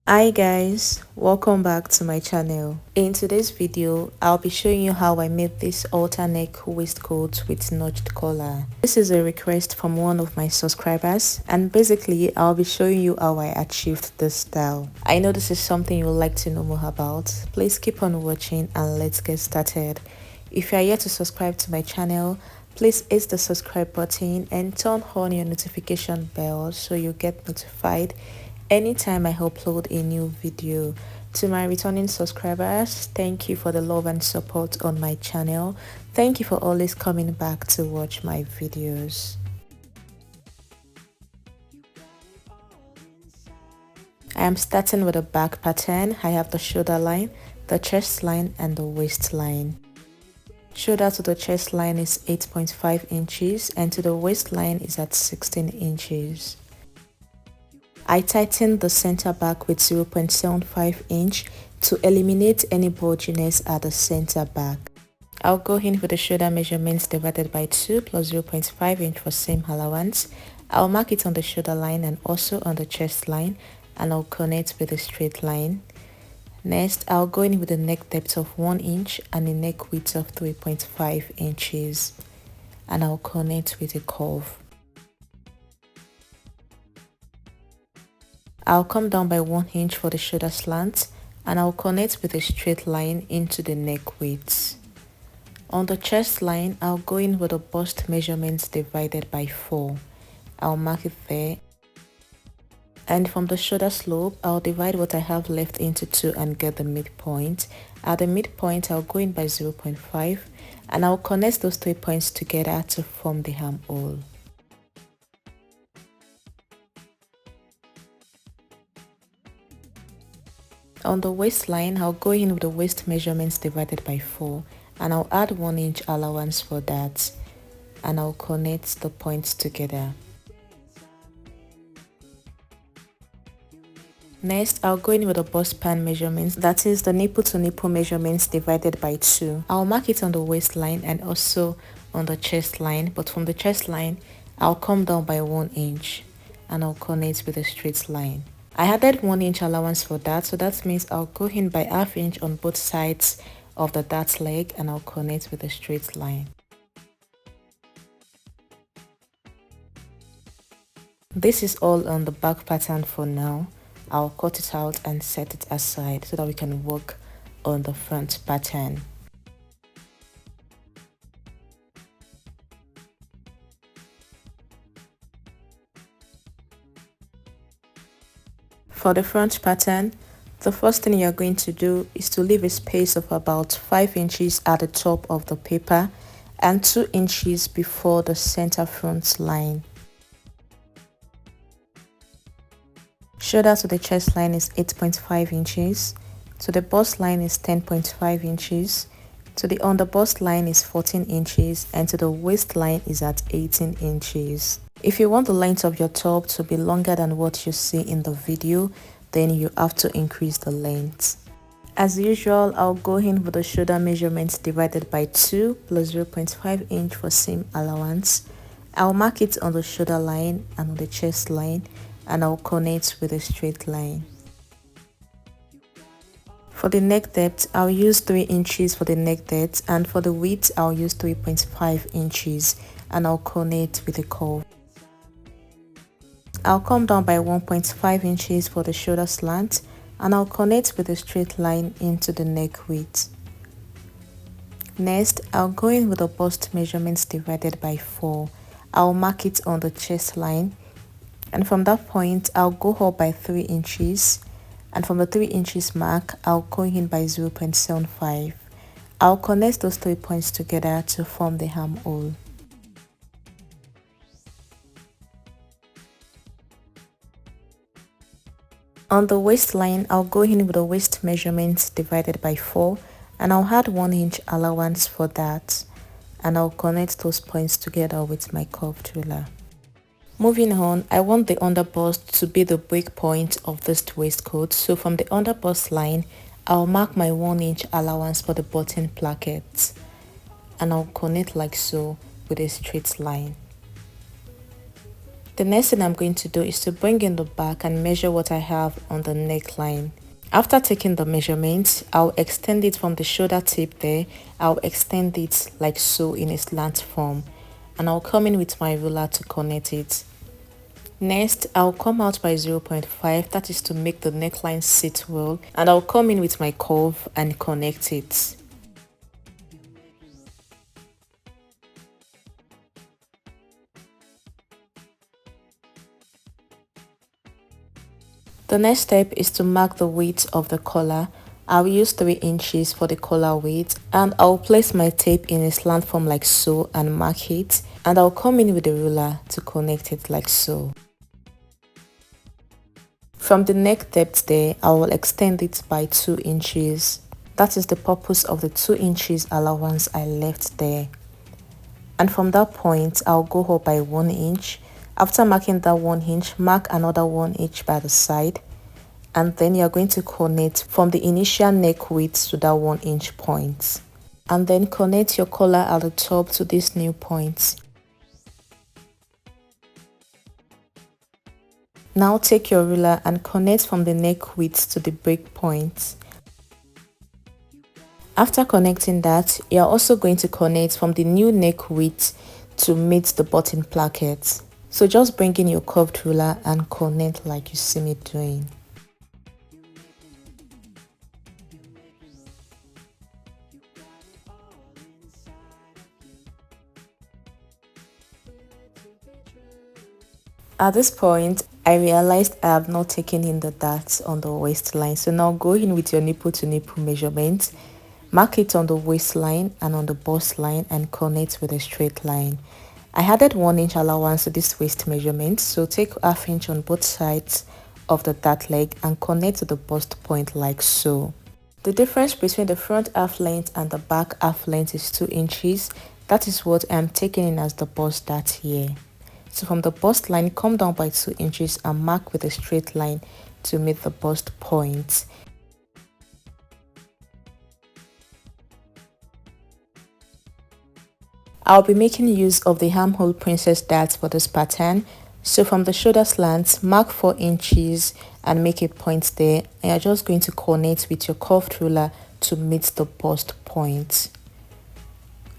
Hi guys, welcome back to my channel. In today's video, I'll be showing you how I made this halter-neck waistcoat with notched collar. This is a request from one of my subscribers, and basically I'll be showing you how I achieved this style. I know this is something you'd like to know more about. Please keep on watching and let's get started. If you are yet to subscribe to my channel, please hit the subscribe button and turn on your notification bell so you get notified anytime I upload a new video. To my returning subscribers, thank you for the love and support on my channel. Thank you for always coming back to watch my videos. I am starting with a back pattern. I have the shoulder line, the chest line and the waist line. Shoulder to the chest line is 8.5 inches and to the waistline is at 16 inches. I tightened the center back with 0.75 inch to eliminate any bulginess at the center back. I'll go in with the shoulder measurements divided by 2 plus 0.5 inch for same allowance. I'll mark it on the shoulder line and also on the chest line, and I'll connect with a straight line. Next, I'll go in with a neck depth of 1 inch and a neck width of 3.5 inches, and I'll connect with a curve. I'll come down by 1 inch for the shoulder slant and I'll connect with a straight line into the neck width. On the chest line, I'll go in with the bust measurements divided by 4. I'll mark it there. And from the shoulder slope, I'll divide what I have left into 2 and get the midpoint. At the midpoint, I'll go in by 0.5 and I'll connect those 3 points together to form the armhole. On the waistline, I'll go in with the waist measurements divided by 4 and I'll add 1 inch allowance for that and I'll connect the points together. Next, I'll go in with the bust pan measurements, that is the nipple to nipple measurements divided by 2. I'll mark it on the waistline and also on the chest line, but from the chest line, I'll come down by 1 inch and I'll connect with a straight line. I added 1 inch allowance for that, so that means I'll go in by ½ inch on both sides of the dart leg and I'll connect with a straight line. This is all on the back pattern for now. I'll cut it out and set it aside so that we can work on the front pattern. For the front pattern, the first thing you're going to do is to leave a space of about 5 inches at the top of the paper and 2 inches before the center front line. Shoulder to the chest line is 8.5 inches, to the bust line is 10.5 inches, to the under bust line is 14 inches and to the waist line is at 18 inches. If you want the length of your top to be longer than what you see in the video, then you have to increase the length. As usual, I'll go in with the shoulder measurements divided by 2 plus 0.5 inch for seam allowance. I'll mark it on the shoulder line and on the chest line and I'll connect with a straight line. For the neck depth, I'll use 3 inches for the neck depth, and for the width, I'll use 3.5 inches and I'll connect with a curve. I'll come down by 1.5 inches for the shoulder slant and I'll connect with a straight line into the neck width. Next, I'll go in with the bust measurements divided by 4. I'll mark it on the chest line and from that point, I'll go up by 3 inches and from the 3 inches mark, I'll go in by 0.75. I'll connect those 3 points together to form the armhole. On the waistline, I'll go in with the waist measurements divided by 4 and I'll add 1 inch allowance for that and I'll connect those points together with my curved ruler. Moving on, I want the underbust to be the break point of this waistcoat, so from the underbust line, I'll mark my 1 inch allowance for the button placket and I'll connect like so with a straight line. The next thing I'm going to do is to bring in the back and measure what I have on the neckline. After taking the measurement, I'll extend it from the shoulder tip there. I'll extend it like so in a slant form, and I'll come in with my ruler to connect it. Next, I'll come out by 0.5, that is to make the neckline sit well, and I'll come in with my curve and connect it. The next step is to mark the width of the collar. I'll use 3 inches for the collar width, and I'll place my tape in a slant form like so and mark it, and I'll come in with the ruler to connect it like so. From the neck depth there, I will extend it by 2 inches. That is the purpose of the 2 inches allowance I left there. And from that point, I'll go up by 1 inch. After marking that 1 inch, mark another 1 inch by the side, and then you're going to connect from the initial neck width to that 1 inch point, and then connect your collar at the top to this new point. Now take your ruler and connect from the neck width to the break point. After connecting that, you're also going to connect from the new neck width to meet the button placket. So just bring in your curved ruler and connect like you see me doing. At this point, I realized I have not taken in the darts on the waistline. So now go in with your nipple to nipple measurement, mark it on the waistline and on the bust line and connect with a straight line. I added 1 inch allowance to this waist measurement, so take ½ inch on both sides of the dart leg and connect to the bust point like so. The difference between the front half length and the back half length is 2 inches. That is what I am taking in as the bust dart here. So from the bust line, come down by 2 inches and mark with a straight line to meet the bust point. I'll be making use of the armhole princess darts for this pattern. So from the shoulder slant, mark 4 inches and make a point there, and you're just going to connect with your curved ruler to meet the bust point.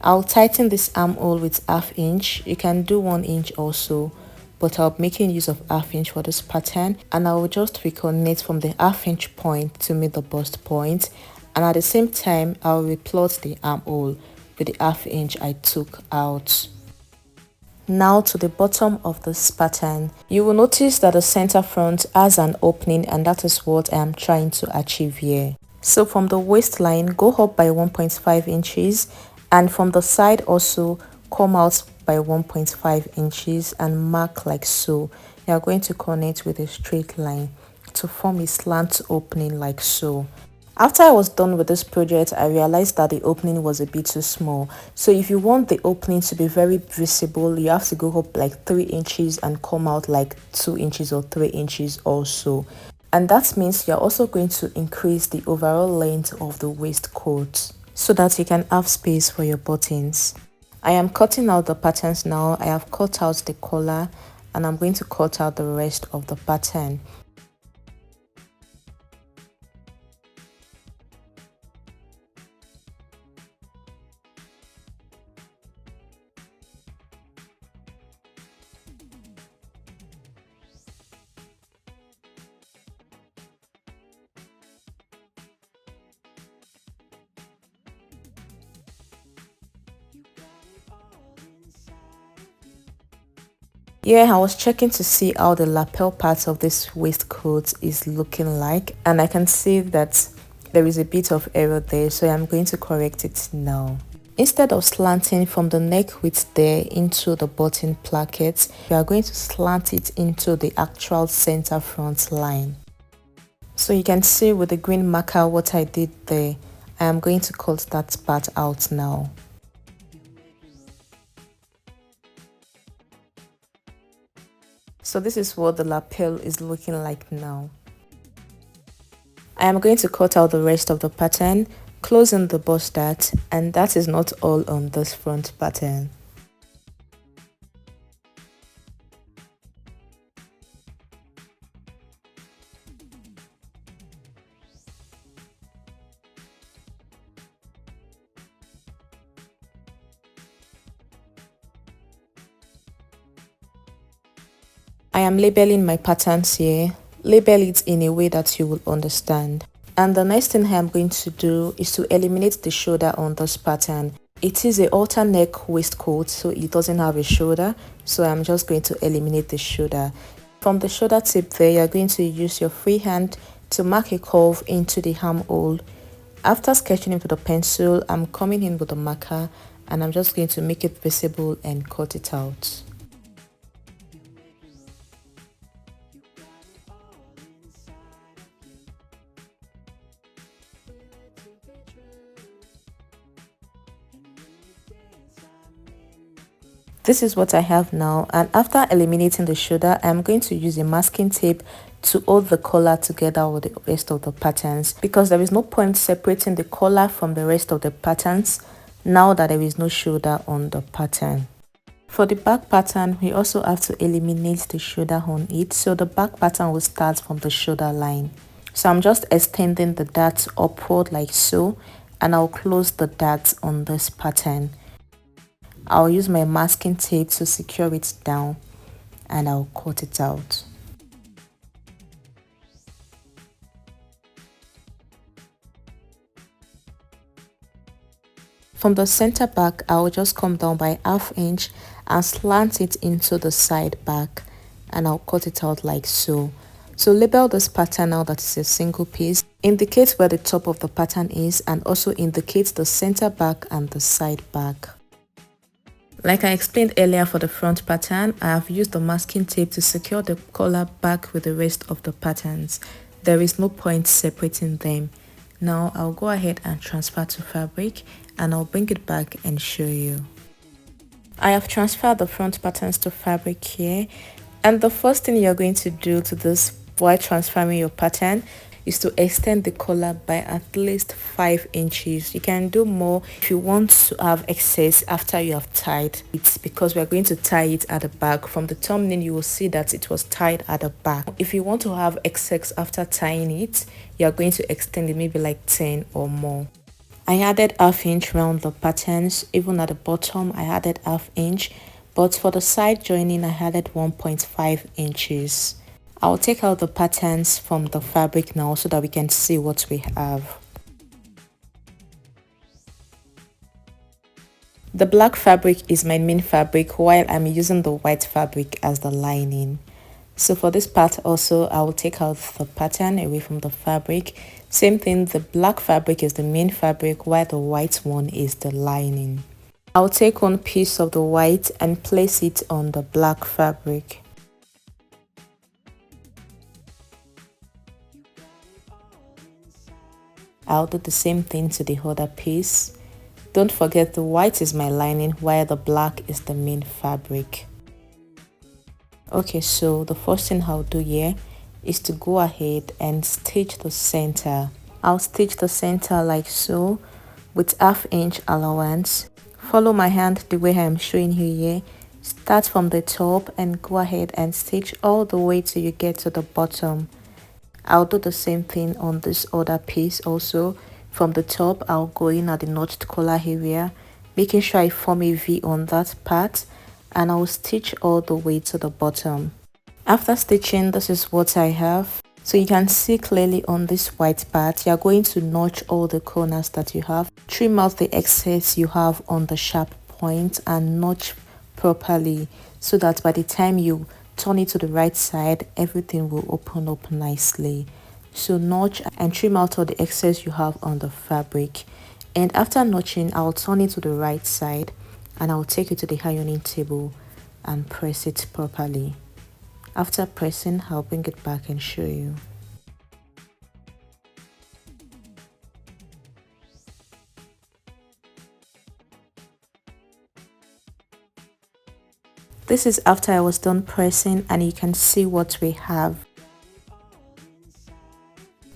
I'll tighten this armhole with ½ inch. You can do 1 inch also, but I'll be making use of ½ inch for this pattern, and I will just reconnect from the ½ inch point to meet the bust point, and at the same time I'll replot the armhole with the ½ inch I took out. Now to the bottom of this pattern, you will notice that the center front has an opening, and that is what I am trying to achieve here. So from the waistline, go up by 1.5 inches, and from the side also come out by 1.5 inches and mark like so. You are going to connect with a straight line to form a slant opening like so. After I was done with this project, I realized that the opening was a bit too small. So if you want the opening to be very visible, you have to go up like 3 inches and come out like 2 inches or 3 inches also. And that means you're also going to increase the overall length of the waistcoat so that you can have space for your buttons. I am cutting out the patterns now. I have cut out the collar and I'm going to cut out the rest of the pattern. Yeah, I was checking to see how the lapel part of this waistcoat is looking like, and I can see that there is a bit of error there, so I'm going to correct it now. Instead of slanting from the neck width there into the button placket, we are going to slant it into the actual center front line. So you can see with the green marker what I did there. I am going to cut that part out now. So this is what the lapel is looking like now. I am going to cut out the rest of the pattern, closing the bust dart, and that is not all on this front pattern. I am labeling my patterns here. Label it in a way that you will understand. And the next thing I am going to do is to eliminate the shoulder on this pattern. It is a halter-neck waistcoat, so it doesn't have a shoulder, so I'm just going to eliminate the shoulder. From the shoulder tip there, you're going to use your free hand to mark a curve into the armhole. After sketching it with a pencil, I'm coming in with a marker and I'm just going to make it visible and cut it out. This is what I have now, and after eliminating the shoulder, I'm going to use a masking tape to hold the collar together with the rest of the patterns, because there is no point separating the collar from the rest of the patterns now that there is no shoulder on the pattern. For the back pattern, we also have to eliminate the shoulder on it, so the back pattern will start from the shoulder line. So I'm just extending the darts upward like so, and I'll close the darts on this pattern. I'll use my masking tape to secure it down and I'll cut it out. From the center back, I'll just come down by ½ inch and slant it into the side back, and I'll cut it out like so. So label this pattern now that is a single piece, indicate where the top of the pattern is, and also indicate the center back and the side back. Like I explained earlier for the front pattern, I have used the masking tape to secure the collar back with the rest of the patterns. There is no point separating them. Now I'll go ahead and transfer to fabric and I'll bring it back and show you. I have transferred the front patterns to fabric here, and the first thing you're going to do to this while transferring your pattern is to extend the collar by at least 5 inches. You can do more if you want to have excess after you have tied it, because we're going to tie it at the back. From the thumbnail you will see that it was tied at the back. If you want to have excess after tying it, you're going to extend it maybe like 10 or more. I added ½ inch round the patterns. Even at the bottom I added ½ inch, but for the side joining I added 1.5 inches. I'll take out the patterns from the fabric now so that we can see what we have. The black fabric is my main fabric, while I'm using the white fabric as the lining. So for this part also, I will take out the pattern away from the fabric. Same thing, the black fabric is the main fabric while the white one is the lining. I'll take one piece of the white and place it on the black fabric. I'll do the same thing to the other piece. Don't forget the white is my lining while the black is the main fabric. Okay, so the first thing I'll do here is to go ahead and stitch the center. I'll stitch the center like so with ½ inch allowance. Follow my hand the way I'm showing you here. Start from the top and go ahead and stitch all the way till you get to the bottom. I'll do the same thing on this other piece also. From the top, I'll go in at the notched collar area, making sure I form a V on that part, and I'll stitch all the way to the bottom. After stitching, this is what I have. So you can see clearly on this white part, you're going to notch all the corners that you have, trim out the excess you have on the sharp point, and notch properly so that by the time you turn it to the right side, everything will open up nicely. So notch and trim out all the excess you have on the fabric, and after notching, I'll turn it to the right side and I'll take it to the ironing table and press it properly. After pressing, I'll bring it back and show you. This is after I was done pressing, and you can see what we have.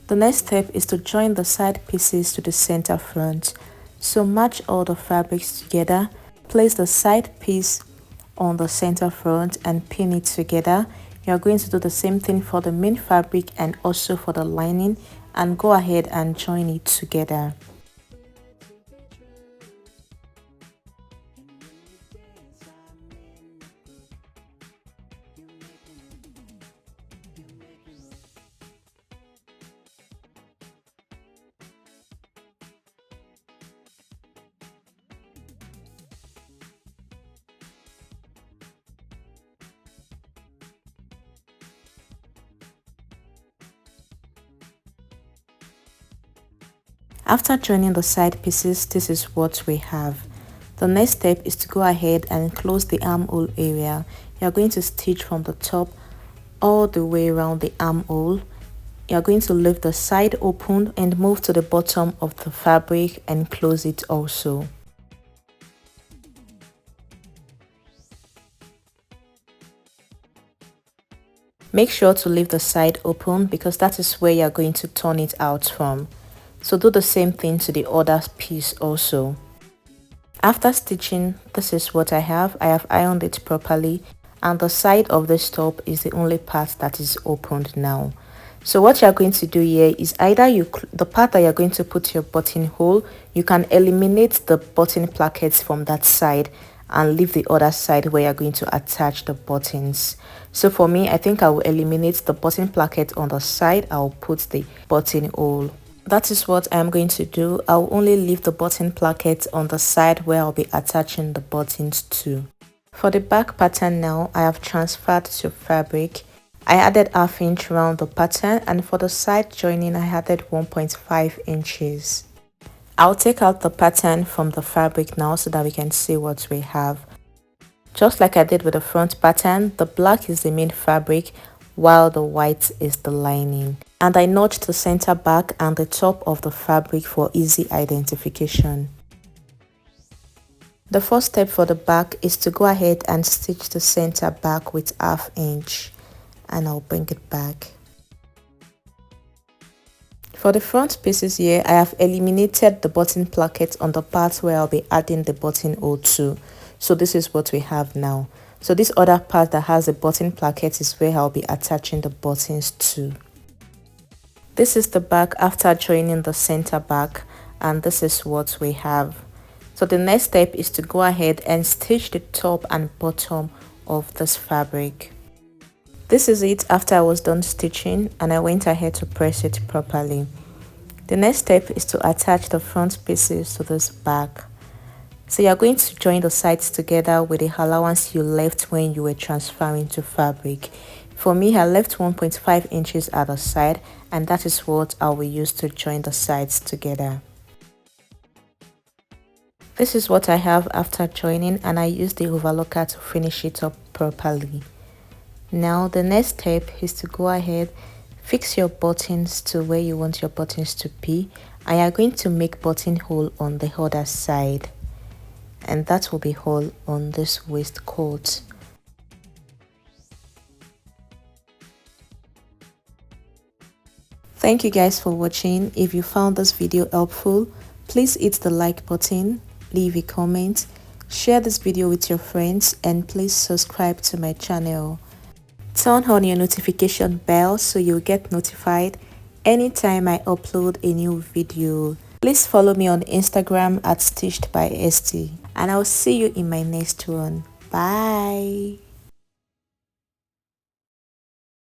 The next step is to join the side pieces to the center front. So match all the fabrics together, place the side piece on the center front and pin it together. You are going to do the same thing for the main fabric and also for the lining, and go ahead and join it together. After joining the side pieces, this is what we have. The next step is to go ahead and close the armhole area. You are going to stitch from the top all the way around the armhole. You are going to leave the side open and move to the bottom of the fabric and close it also. Make sure to leave the side open because that is where you are going to turn it out from. So do the same thing to the other piece also. After stitching, this is what I have. I have ironed it properly and the side of this top is the only part that is opened now. So what you are going to do here is either the part that you are going to put your buttonhole, you can eliminate the button plackets from that side and leave the other side where you're going to attach the buttons. So for me, I think I will eliminate the button placket on the side. I'll put the buttonhole. That is what I'm going to do. I'll only leave the button placket on the side where I'll be attaching the buttons to. For the back pattern now, I have transferred to fabric. I added ½ inch around the pattern, and for the side joining I added 1.5 inches. I'll take out the pattern from the fabric now so that we can see what we have. Just like I did with the front pattern, the black is the main fabric while the white is the lining. And I notched the center back and the top of the fabric for easy identification. The first step for the back is to go ahead and stitch the center back with ½ inch, and I'll bring it back. For the front pieces here, I have eliminated the button placket on the part where I'll be adding the buttonhole to. So this is what we have now. So this other part that has the button placket is where I'll be attaching the buttons to. This is the back after joining the center back, and this is what we have. So the next step is to go ahead and stitch the top and bottom of this fabric. This is it after I was done stitching and I went ahead to press it properly. The next step is to attach the front pieces to this back. So you're going to join the sides together with the allowance you left when you were transferring to fabric. For me, I left 1.5 inches at the side, and that is what I will use to join the sides together. This is what I have after joining, and I used the overlocker to finish it up properly. Now the next step is to go ahead, fix your buttons to where you want your buttons to be, and you are going to make buttonhole on the other side, and that will be all on this waistcoat. Thank you guys for watching. If you found this video helpful, please hit the like button, leave a comment, share this video with your friends, and please subscribe to my channel. Turn on your notification bell so you'll get notified anytime I upload a new video. Please follow me on Instagram at stitchedbyst, and I'll see you in my next one. Bye.